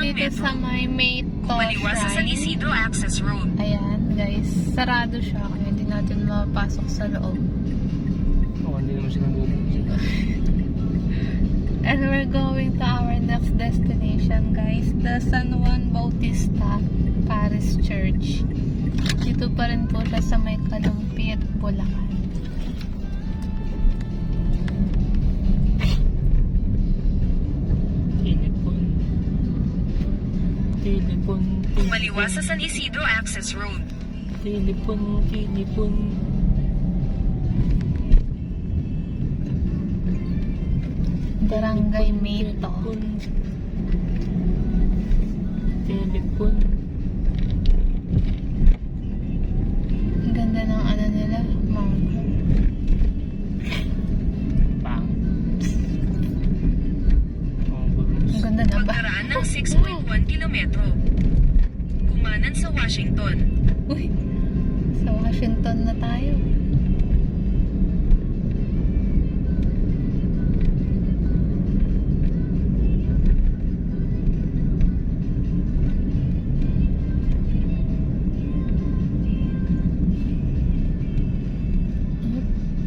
dito sa may Kumaliwas sa San Isidro Access Road. Ayan, guys. Sarado siya. Kaya hindi natin mapasok sa loob. Oo, hindi naman siya nabubuksan. And we're going to our next destination, guys. The San Juan Bautista Paris Church. Dito pa rin po siya sa may Kalumpit, Bulacan. Telepon. Kumaliwas sa San Isidro Access Road. Telepon. Barangay Mito. Telepon. Ang ganda ng ano nila, marker. Pang. Ang ganda na ba? Pagkaraan ng 6.1 kilometro. Kumanan sa Washington. Uy, sa Washington na tayo.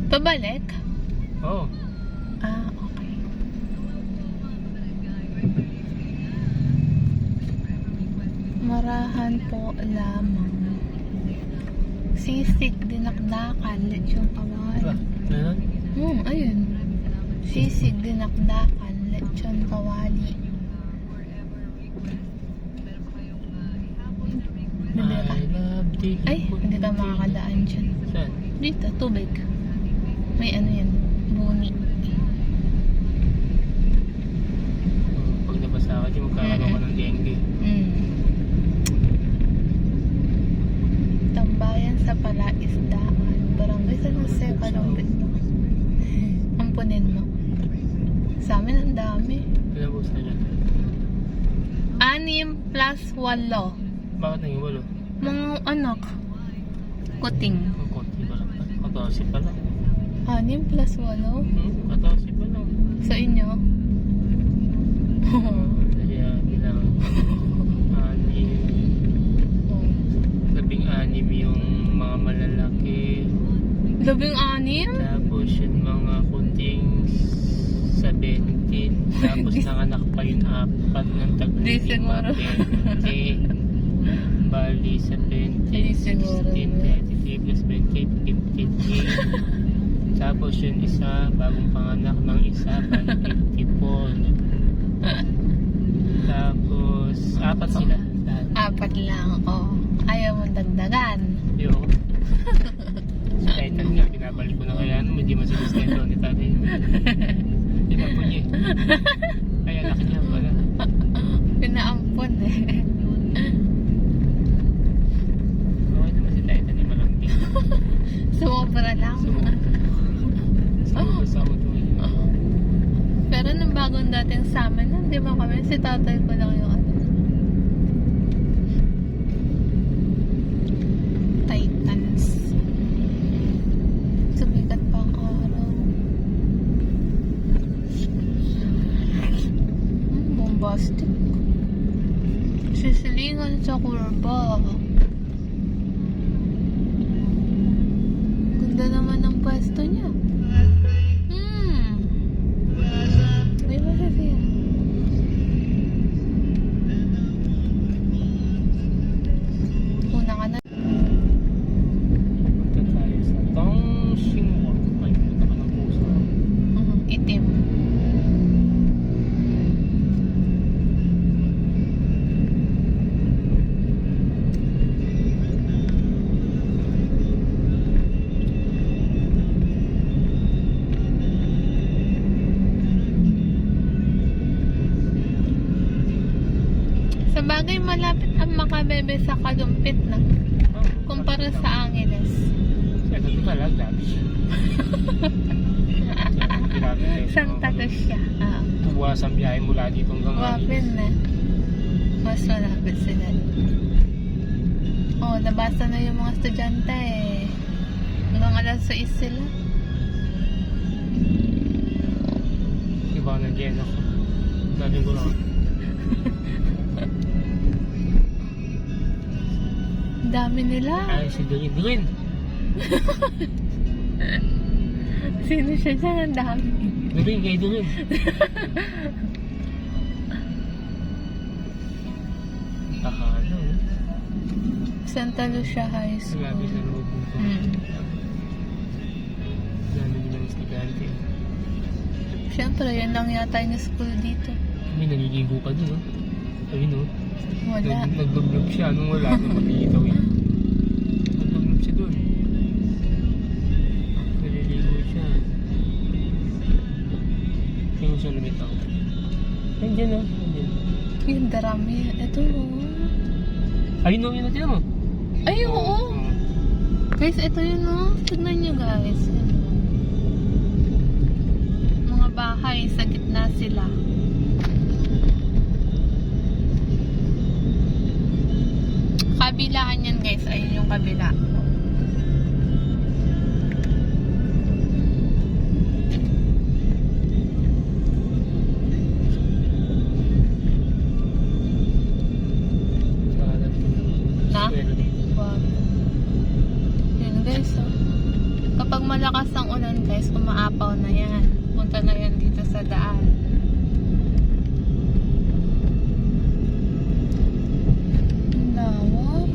Pabalik? Oo. Ah, okay. Marahan po lamang. Sisig, dinakdakan, lechong kawali. Meron? Ayun. Sisig, dinakdakan, lechon kawali. Bibira. I love telepon. Ay, hindi ka makakadaan dyan. Saan? Dito, tubig. May ano yan, buni. Pag nabasa ka, di magkakaroon ka ng dengue. Tambayan sa Palaisdaan. Barangay San Jose, Kalumpit. Ampunin mo. Sa amin ang dami. Ilang bukas na dyan? 6 plus 8. Bakit naging walo? Mga anak. Kuting. Ang konti pa lang. 14 pa lang. 6 plus 8. 14 pa lang. Sa inyo? Kaya bilang 16 yung mga malalaki. 16? Tapos yung mga kunting 17. Tapos nanganak pa yung 4 ng Di siguro. 20. Bali 17, Di siguro. 16, 33 plus 20, 58. Tapos yung isa, bagong panganak ng isa, bali 54. Tapos 4 sila. 4 lang, oh. Ayaw mong dagdagan. Yung si Titan nga, binabalik ko na kaya ano, hindi masusustento ni tatay. Pinapon niya. Kaya laki niya pala. Pinaampon eh. Okay naman si Titan, ni malambing. Sumobra lang. Sa mo to. Pero nung bagong dating sa amin lang, di ba kami? Si tatay ko lang yung ano. Titans. Sumikat pa ang araw. Bombastic. Sisilingan sa kurba. Ganda naman ng pwesto niya. May masasaya. Una ka na. Punta tayo sa Tongxingwa. Ay, punta ka ng puso. Itim. Sa bagay, malapit ang Makabebe sa Kalumpit na. Kumpara sa Angeles. Ito talaga, dami siya. Santa Lucia. Tuwas ang biyahe mula dito hanggang Wapin na. Mas malapit sila. Oh, nabasa na yung mga estudyante eh. Hanggang alas 6 sila. Iba na dyan ako. Sabi ko lang. Dami nila. Ay, si Doreen. Doreen! Sino siya dyan? Ang dami. Doreen, kay Doreen. Takano, eh. Santa Lucia High School. Grabe sa loob nito. Dami nilang estudyante. Siyempre, yan lang yata yung school dito. May naliligo pa dun, no? Ayun, no? Wala. Nagdublog siya. Anong wala? Anong makikitaw yun? Nagdublog siya dun. Naliligo siya. Tingin siya lumitaw. Nandiyan, no? Nandiyan. Yung darami. Ito, oh. Ayun, no? Yun na tinan mo. Ay, oo. Guys, ito yun, oh. Tignan nyo, guys. Mga bahay, sa gitna sila. Kabilaan yan, guys. Ayun yung kabila. Na? Wow. Yun, guys, oh. Kapag malakas ang ulan, guys, umaapaw na yan. Punta na yan dito sa daan. Ang lawak.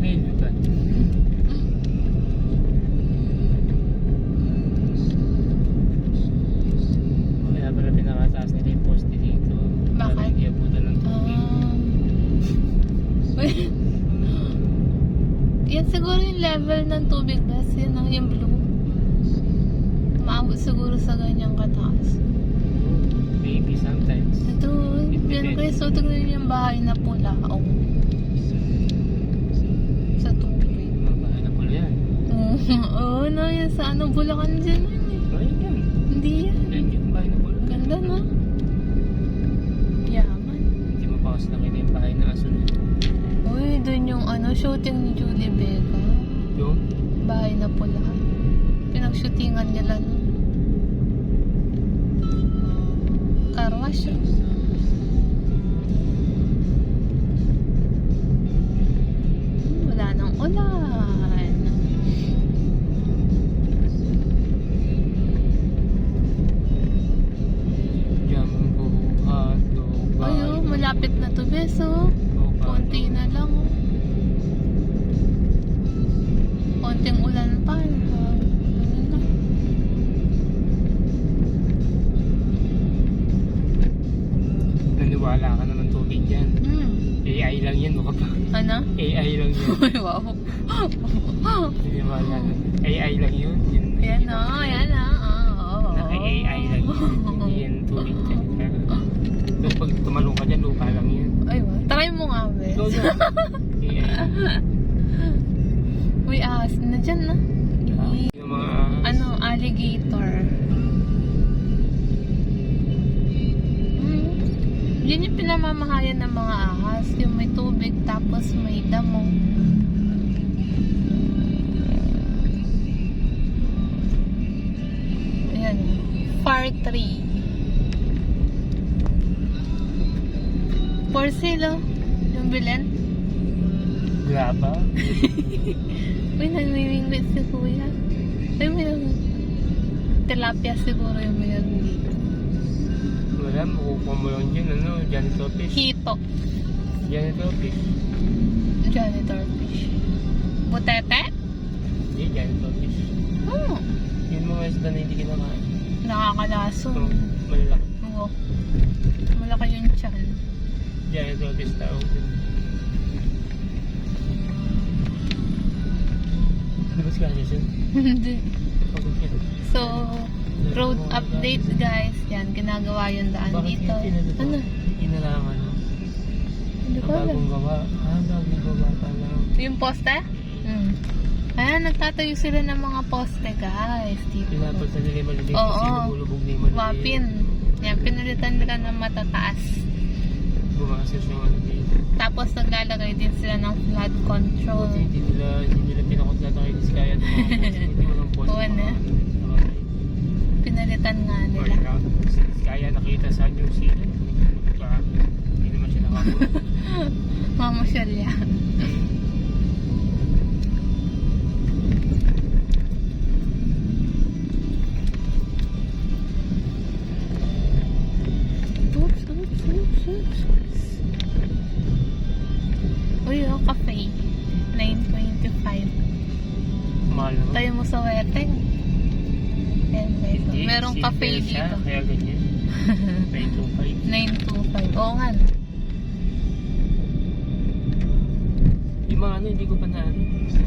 Ngayon, di ba? Kaya pala pinakataas nila yung poste dito. Bakit? Para hindi abutan ng tubig. Yan siguro yung level ng tubig, guys. Yan ang yung blue. Maabot siguro sa ganyang kataas. Maybe sometimes. Ito, yan, guys. So, tignan nyo yung bahay na pula. Oh. Sa tubig. Mabahay na pala yan. Oo, no, yan sa ano, Bulacan dyan. Ayun yan. Hindi yan. Ayun yung bahay na pala. Ganda, no? Yaman. Hindi mo pa kasi nakita yung bahay na aso na. Uy, dun yung ano, shooting ni Julie Vega. Yung? Bahay na pula. Pinag-shootingan nila, no? Carwash, oh. Wala nang ulan. Jaman ko, hotdog, Ayun, malapit na to, beso. Konti na lang, oh. Konting ulan pa. Ano na? Naniwala ka naman tubig yan. AI lang yan, mukha pa. Ano? AI lang yun. Uy, wow. Naniwala na. AI lang yun. Yun, Yan na, yan na. Naka-AI lang yun. Hindi yan tubig yan. So, pag tumalong ka dyan, lupa lang yun. Ay, wow. Try mo nga, bes. So, no. AI lang. Uy, ahas na dyan, na. Yung mga... Ano, alligator. Yun yung pinamamahayan ng mga ahas. Yung may tubig, tapos may damo. Ayan. Far tree. For sale, oh. Yung bilen. Graba. Uy, namimingwit si kuya. Ay, may tilapia siguro yung mayroon dito. Wala, makukuha mo lang dyan, ano, janitor fish. Hito. Janitor fish. Janitor fish. Butete? Hindi, janitor fish. Oh, Yun mga isda na hindi kinakain. nakakalaso. So, malalaki. Oo. Malaki yung tiyan. Janitor fish tawag yun. Labas ka kasi yun. Hindi. Pagod yun. So, road update, guys. Yan, ginagawa yung daan Bakit dito. yung pinano to? Ano? Inalangan, no? Hindi ko Ang alam. bagong gawa. Bagong gawa pa lang. Yung poste? Ayan, nagtatayo sila ng mga poste, guys. Dito. Pinapalta nila yung maliliit Oo. kasi lumulubog na yung maliliit. Wapin. Yan, pinulit pinalitan nila ng matataas. Bumakas yung ano dito. Tapos naglalagay din sila ng flood control. Buti hindi nila pinakot kayo si Kaya at mga post. Hindi mo ng post. Oo na. Pinalitan nga nila. Si Kaya nakita sa New Zealand. Hindi naman siya nakakuha. Mamasyal yan. Oops. Uy, yung cafe. 9.25. Mahal naman. Tayo mo sa weteng. Ayan guys. Hindi, Merong simple cafe siya, dito. Kaya ganyan. 925. 9.25. Oo nga. Yung mga ano, hindi ko pa na ano.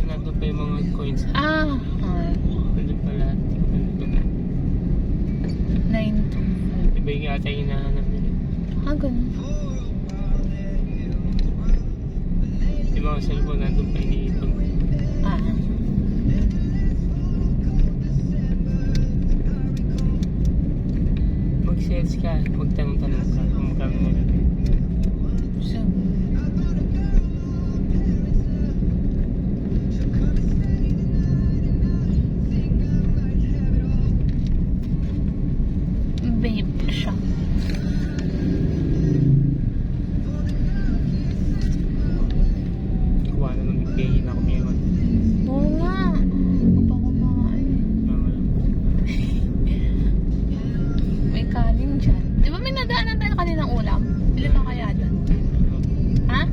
Nandun pa yung mga coins. Nandun pa lahat. Nandun. 9.25. Iba yung ata yung hinahanap nila. Ganun. Yung mga cellphone nandun pa iniipon. Mag-search ka, magtanong-tanong ka kung magkano mo lang. So, vape shop. Kuha na nung bigay na ako meron. Oo nga. Huwag pa kumain. May kanin dyan. Di ba may nadaanan tayo kaninang ulam? Bili ka kaya dyan? Ha?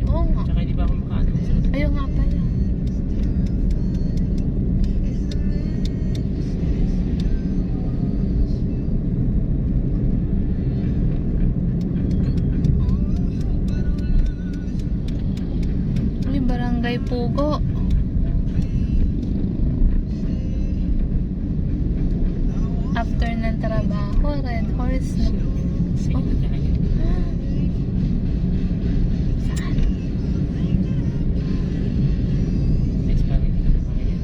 Oo nga. Tsaka hindi ba ako makaano? Ayun nga pala. May barangay Pugo. After ng trabaho, Red Horse na. Sige na talaga. Saan? Next pa rin ka na ngayon.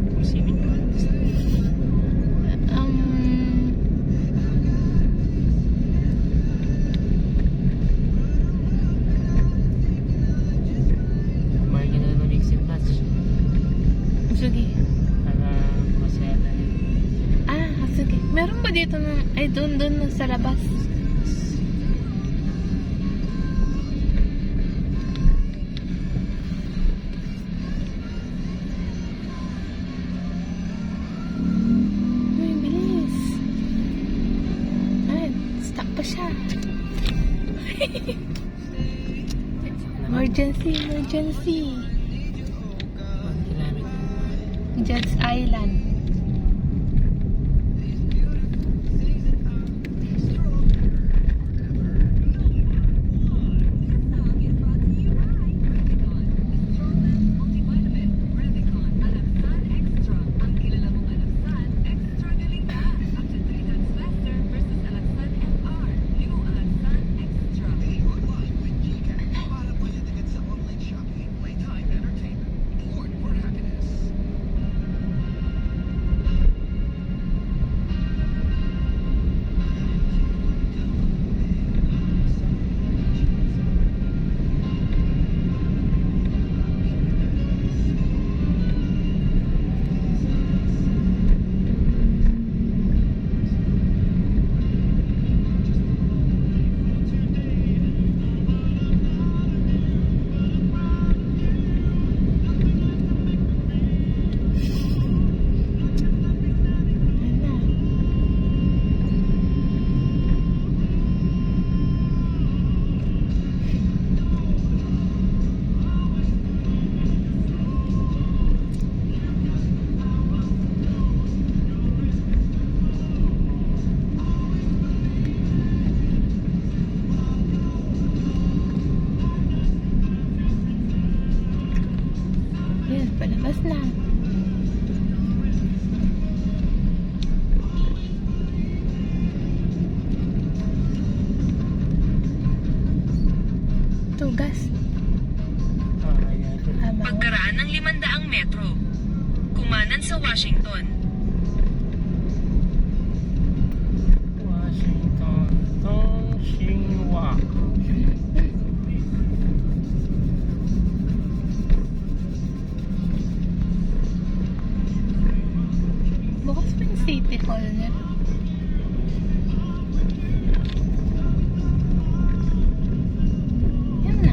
Kung sino yung mga gusto. Kumain ka na ng mix and match. Sige. Para masaya tayo. Sige. Meron ba dito ng... Ay, doon sa labas. Uy, bilis. Ay, stuck pa siya. Emergency. 1 kilometer. Jed's Island. Palabas na. Tugas. Kaya ito. Tama. Pagkaraan ng 500 metro. Kumanan sa Washington. Washington, Tongxinhua. Bukas pa yung City Hall niya. Yan na.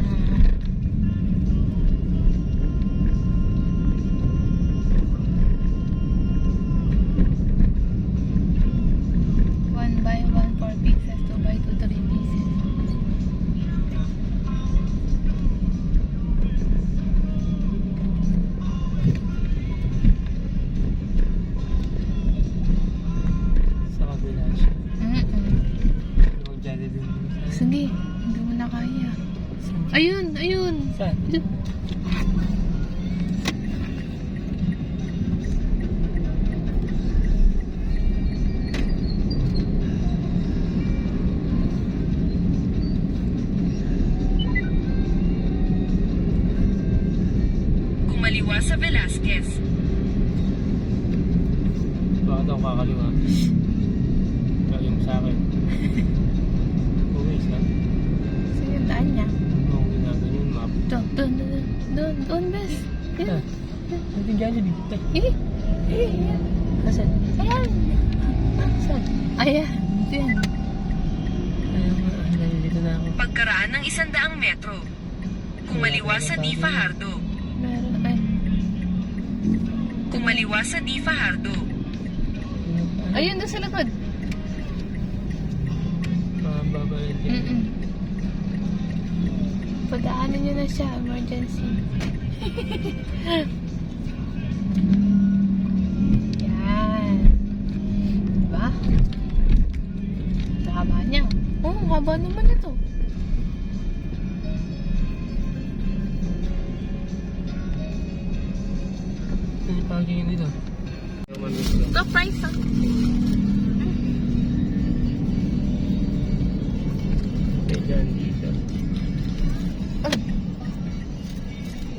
One by one, 4 pieces. 2 by 2, 3 pieces. Sa kabila siya. Mm-mm. Mag-Jollibee. Sige, hindi mo na kaya. Ayun, ayun. Saan? Ayun. Kumaliwa sa Velasquez. Bakit ako kakaliwa? Kaya mo sa akin. Okay, saan? Sige, yung daan niya. Oo, ginagawa yung map. Doon, bes. Yan. Natin Jollibee. Eh, yan. Nasaan? Ayan. Saan? Ayan. Yan. Ayaw nga, nalilito na ako. Pagkaraan ng 100 metro. Kumaliwa sa Di Fajardo. Meron, ay. Kumaliwa sa Di Fajardo. Ayun, doon sa likod. Mababayad yan. Mm-mm. Padaanan nyo na siya, emergency. Yan. Diba? Haba niya. Oh, haba naman ito. Ano yung parking yun dito? Ito, price ah. Okay, dyan dito.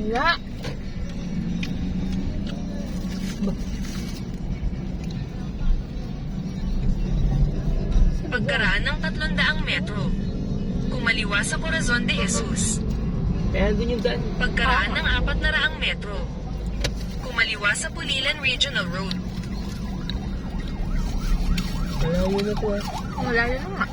Wala. Pagkaraan ng 300 metro. Kumaliwa sa Corazon de Jesus. Kaya doon yung daan. Pagkaraan ng 400 metro. Kumaliwa sa Pulilan Regional Road. Malayo na to ah. Wala yun nga.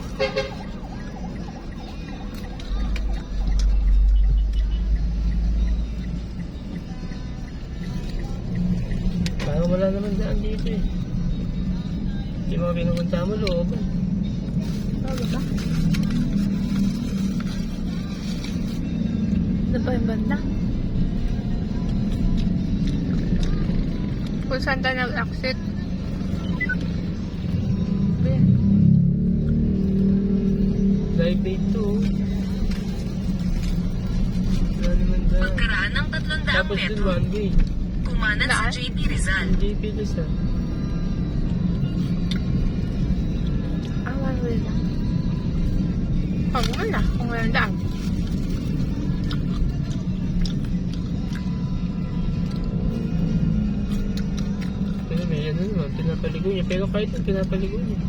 Parang wala naman daan dito eh. Hindi mga pinupunta mo looban. Ano ba? Ano ba yung banda? Kung saan tayo nag-exit? Drive bay 2. Wala naman daan. Pagkaraan ng 300 Tapos dun metro. one way. Kumanan sa Saan? JP Rizal. Ang JP Lisa. Ah, one way lang. Pag mo na, kung walang daan. Pero may ano naman, pinapaligo niya. Pero kahit ang pinapaligo niya.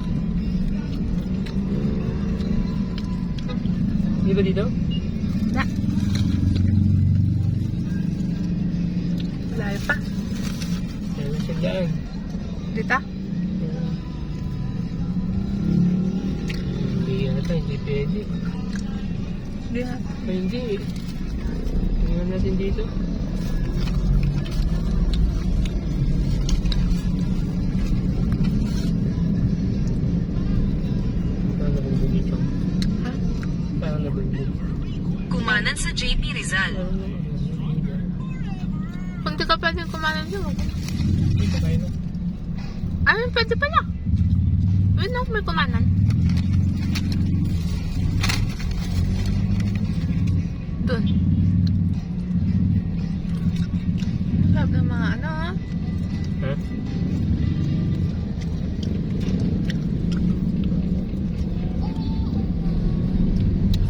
Di ba dito? Na. Layo pa. Meron siya dyan. Dito? Ayan. Hindi yata, hindi pwede. Hindi na. Ay, hindi eh. Tingnan natin dito. Parang nabulbog dito. Ha? Parang nabulbog. Kumanan sa JP Rizal. Parang nabulbog. Kung di ka pwedeng kumanan dyan, wag. Dito tayo na. Ayun, pwede pala. Ayun na, may kumanan. Doon. Love ng mga ano, ha? Ha?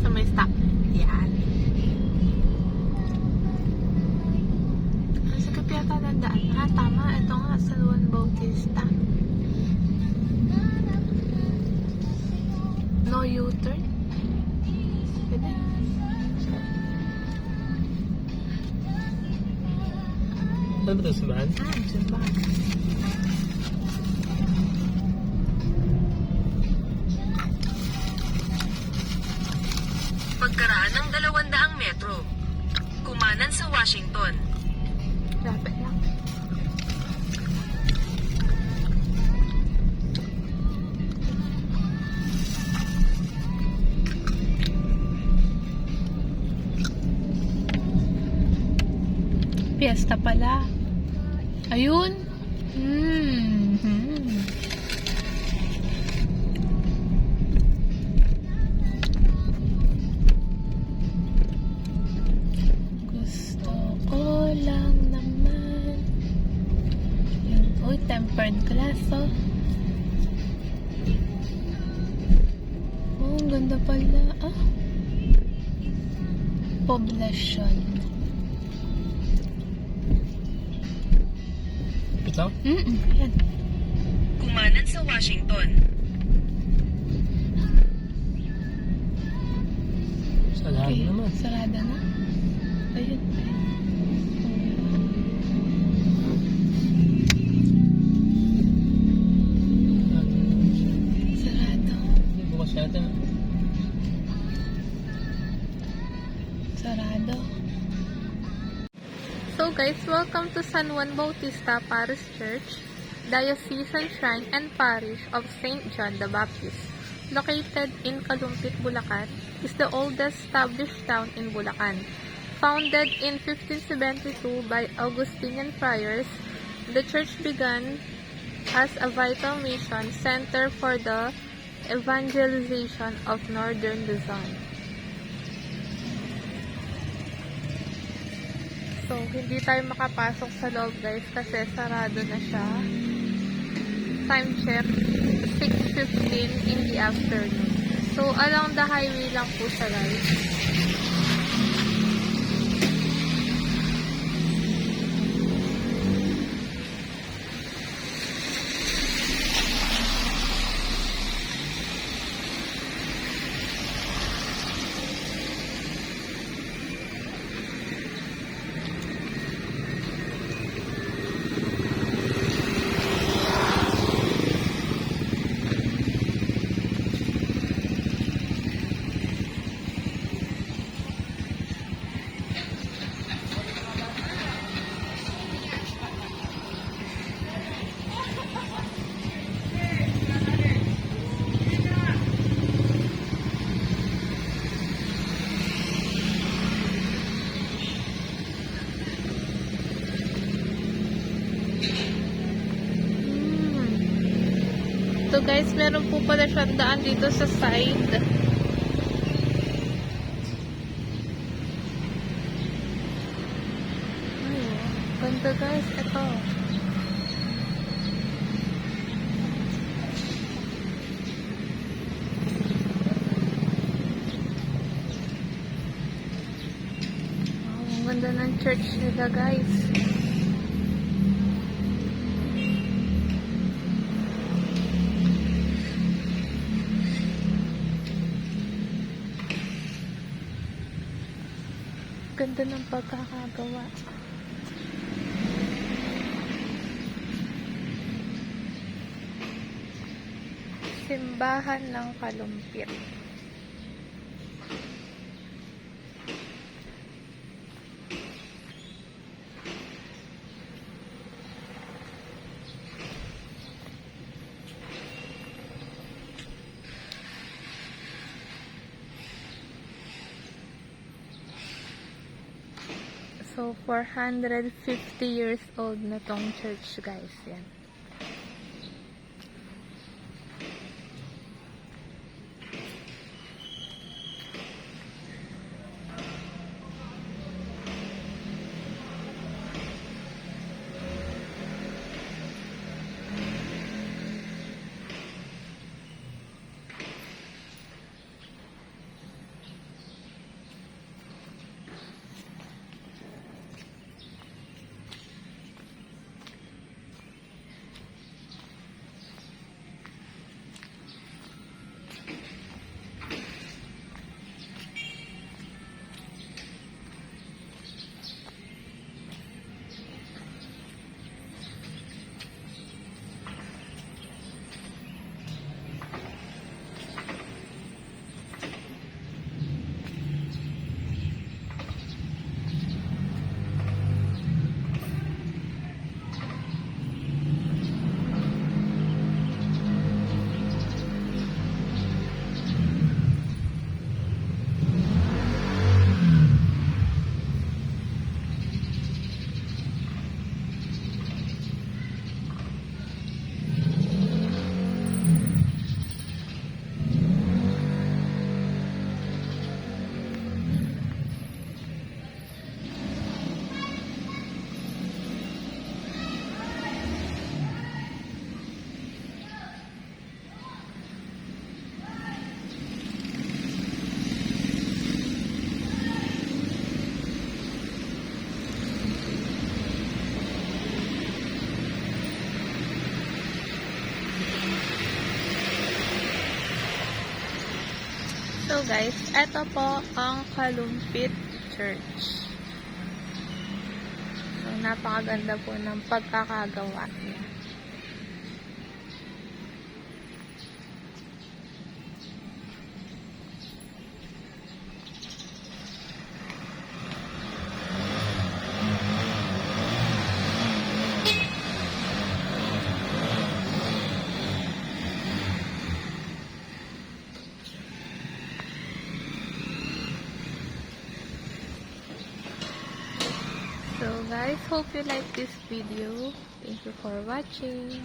Sa may stop. Yan. Ang sakit yata ng daan. Ha, tama. Ito Oh, U-turn. Pwede. Saan ba ito simbahan? Simbahan. Pagkaraan ng 200 metro. Kumanan sa Washington. Lapit lang. Fiesta pala. Ayun. Gusto ko lang naman. Yun. Uy, tempered glass, oh. Oh, ang ganda pala. Ah. Poblasyon. Ito? Yan. Kumanan sa Washington. Sarado naman. Sarada na. Ayun. Sarado. Bukas yata. Sarado. So guys, welcome to San Juan Bautista Parish Church, Diocesan Shrine and Parish of St. John the Baptist. Located in Kalumpit, Bulacan, is the oldest established town in Bulacan. Founded in 1572 by Augustinian friars, the church began as a vital mission center for the evangelization of northern Luzon. So, hindi tayo makapasok sa loob guys kasi sarado na siya. Time check, 6:15 in the afternoon. So, along the highway lang po siya guys. So guys, meron po pala siyang daan dito sa side. Ay, ganda guys, ito. Wow, ang ganda ng church nila guys. Ganda ng pagkakagawa. Simbahan ng Kalumpit. So, 450 years old na tong church, guys. Yan. So guys, eto po ang Kalumpit Church. So, napakaganda po ng pagkakagawa niya. So guys, hope you like this video. Thank you for watching.